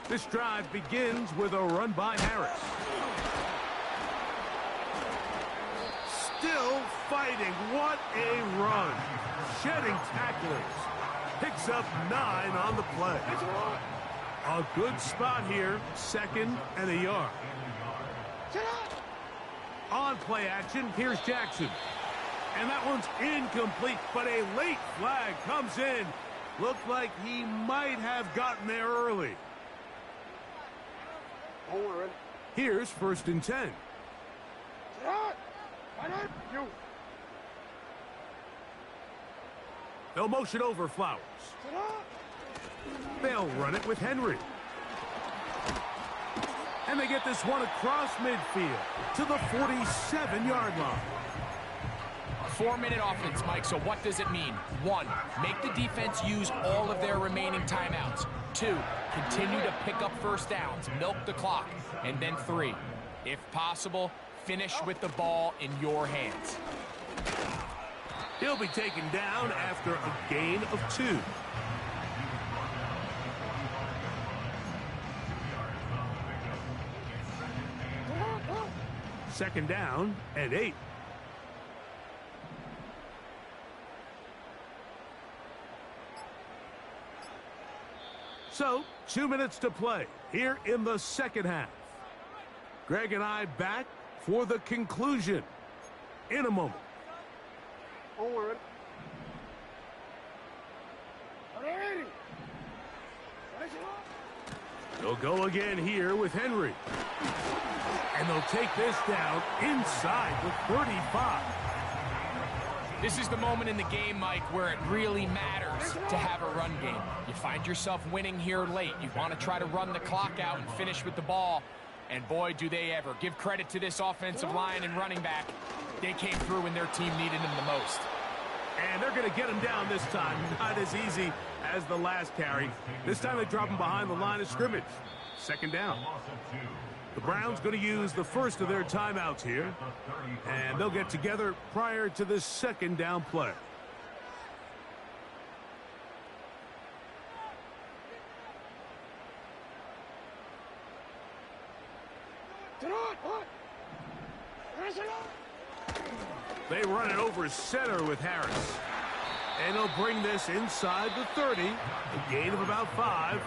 This drive begins with a run by Harris. Still fighting. What a run. Shedding tacklers. Picks up 9 on the play. A good spot here. 2nd and a yard. On play action, here's Jackson. And that one's incomplete, but a late flag comes in. Looked like he might have gotten there early. Here's 1st and 10. They'll motion over Flowers. They'll run it with Henry. And they get this one across midfield to the 47-yard line. 4-minute offense, Mike, so what does it mean? 1, make the defense use all of their remaining timeouts. 2, continue to pick up first downs, milk the clock. And then 3, if possible, finish with the ball in your hands. He'll be taken down after a gain of 2. Second down and 8. So, 2 minutes to play here in the second half. Greg and I back for the conclusion in a moment. They'll go again here with Henry. And they'll take this down inside the 35. This is the moment in the game, Mike, where it really matters to have a run game. You find yourself winning here late. You want to try to run the clock out and finish with the ball. And boy, do they ever. Give credit to this offensive line and running back. They came through when their team needed them the most. And they're going to get him down this time. Not as easy as the last carry. This time they drop him behind the line of scrimmage. Second down. The Browns going to use the first of their timeouts here. And they'll get together prior to this second down play. They run it over center with Harris. And they'll bring this inside the 30. A gain of about 5.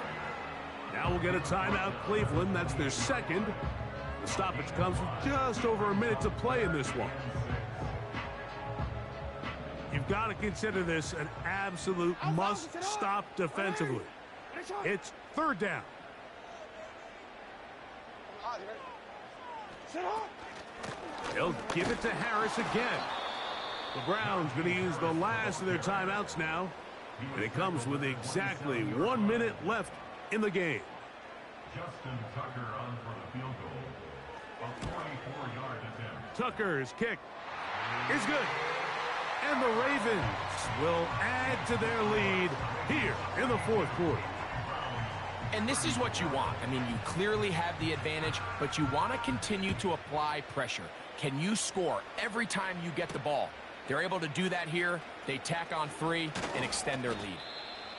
Now we'll get a timeout, Cleveland. That's their second. The stoppage comes with just over a minute to play in this one. You've got to consider this an absolute must-stop defensively. It's third down. They'll give it to Harris again. The Browns going to use the last of their timeouts now. And it comes with exactly 1 minute left in the game. Justin Tucker on for the field goal. A 44-yard attempt. Tucker's kick is good. And the Ravens will add to their lead here in the fourth quarter. And this is what you want. I mean, you clearly have the advantage, but you want to continue to apply pressure. Can you score every time you get the ball? They're able to do that here. They tack on 3 and extend their lead.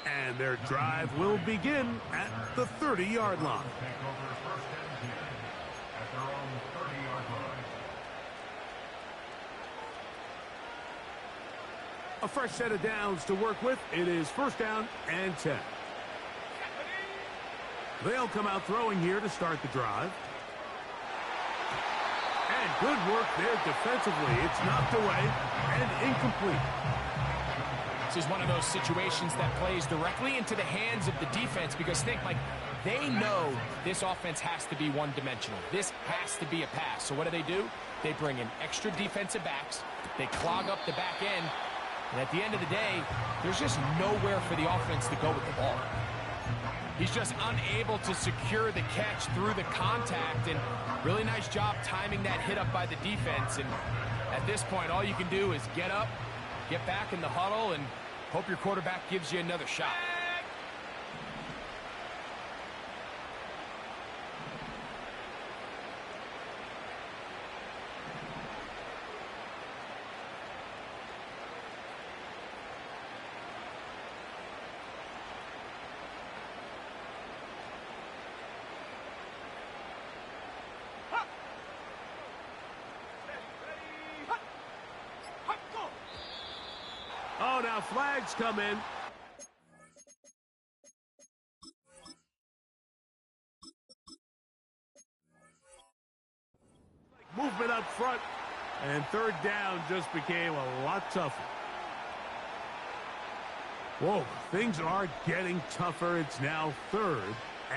And their drive will begin at the 30-yard line. Take over first and 10 at their own 30-yard line. A fresh set of downs to work with. It is first down and 10. They'll come out throwing here to start the drive. And good work there defensively. It's knocked away and incomplete. This is one of those situations that plays directly into the hands of the defense because think, like, they know this offense has to be one-dimensional. This has to be a pass. So what do? They bring in extra defensive backs. They clog up the back end. And at the end of the day, there's just nowhere for the offense to go with the ball. He's just unable to secure the catch through the contact, and really nice job timing that hit up by the defense. And at this point, all you can do is get up, get back in the huddle, and hope your quarterback gives you another shot. Oh, now flags come in. Movement up front, and third down just became a lot tougher. Whoa, things are getting tougher. It's now 3rd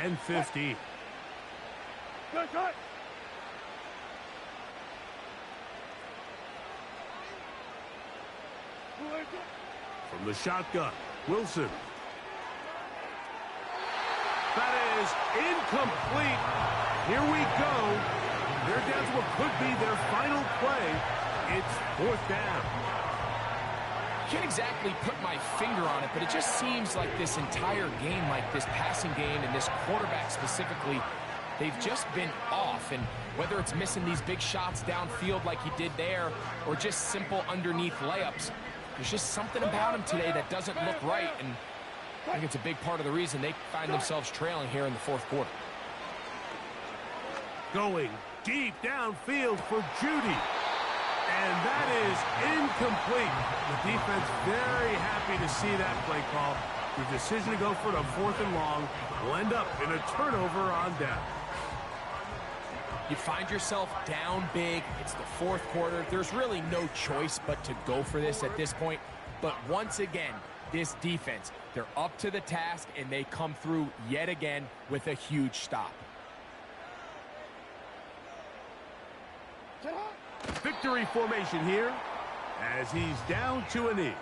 and 15. Cut. From the shotgun, Wilson. That is incomplete. Here we go. They're down to what could be their final play. It's 4th down. Can't exactly put my finger on it, but it just seems like this entire game, like this passing game and this quarterback specifically, they've just been off. And whether it's missing these big shots downfield like he did there or just simple underneath layups, there's just something about him today that doesn't look right. And I think it's a big part of the reason they find themselves trailing here in the 4th quarter. Going deep downfield for Judy. And that is incomplete. The defense very happy to see that play call. The decision to go for the 4th and long will end up in a turnover on down. You find yourself down big. It's the 4th quarter. There's really no choice but to go for this at this point. But once again, this defense, they're up to the task, and they come through yet again with a huge stop. Victory formation here as he's down to a knee.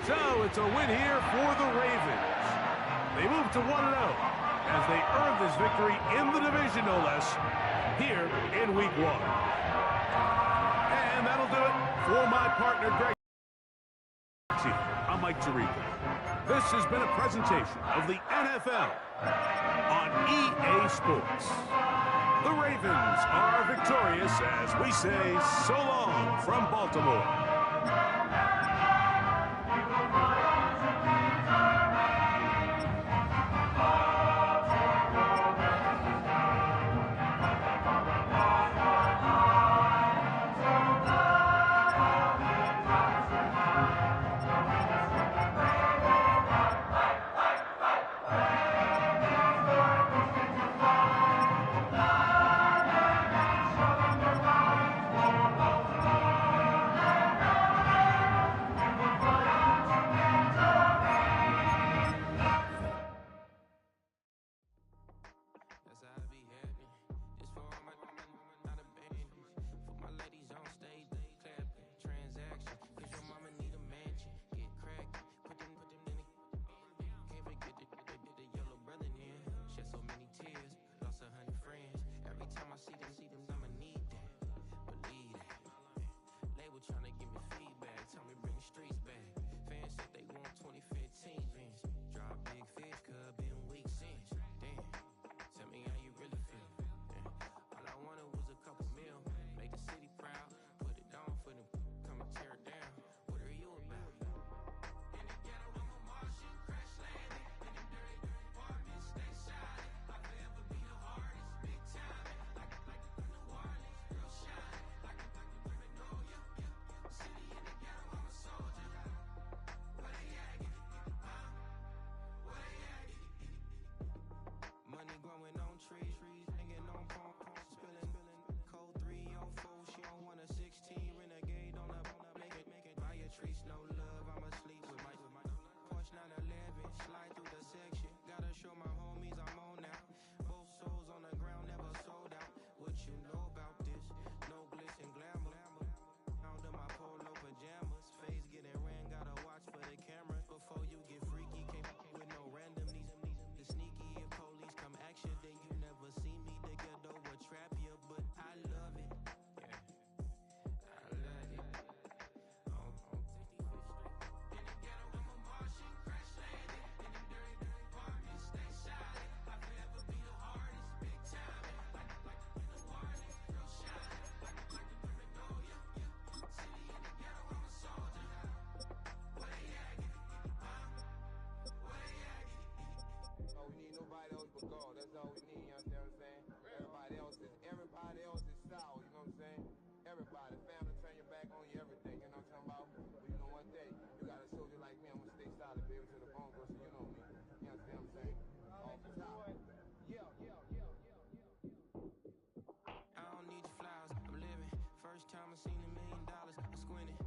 So it's a win here for the Ravens. They move to 1-0 as they earn this victory in the division, no less, here in Week 1. And that'll do it for my partner, Greg. I'm Mike Tirico. This has been a presentation of the NFL on EA Sports. The Ravens are victorious as we say so long from Baltimore. told me bring the streets back. Fans said they want 2015 Vince. Drop big fish, cuz been weak since. Damn, tell me how you really feel. Yeah. All I wanted was a couple mil. Make the city proud, put it down for them, come and tear it down. What are you about? In the ghetto, I'm a Martian, crash landing. In them dirty apartments, stay silent. I'll forever be the hardest, big time. Like the New Orleans, real shine. Like the criminal, yeah. City in the ghetto, I'm a soldier. Where they at? Where they at? Money growing on trees, hanging on palm, spilling. Code 304, she don't want a 16. Renegade on a make it. Buy a trees, no love, I'ma sleep with my Porsche 911, slide through the section. Gotta show my homies I'm on now. Both souls on the ground, never sold out. What you know about this? No glitz and glamour. Under my polo pajamas, face getting ran, gotta watch for the camera. Before you get freaky, can't with no random. The sneaky, if police come action, then you never see me. The ghetto will trap you, but I love it. Yeah, I love it. On 65th Street. In the ghetto, I'm a Martian, crash landing. In them dirty apartments, stay silent. I'll forever be the hardest, big time. Like the New Orleans, real shine. Like the criminal, yeah. City in the ghetto, I'm a soldier. Where they at? Where they at? Oh, we need nobody else but God. That's all we need, you understand what I'm saying? Everybody else is sour, you know what I'm saying? Everybody, family, turn your back on you, everything, you know what I'm talking about? But you know one thing, you got a soldier like me, I'm gonna stay solid, baby, to the bone, bro, so you know me. You understand what I'm saying? Off the top. Yeah. I don't need your flowers, I'm living. First time I seen $1 million, I'm squinting.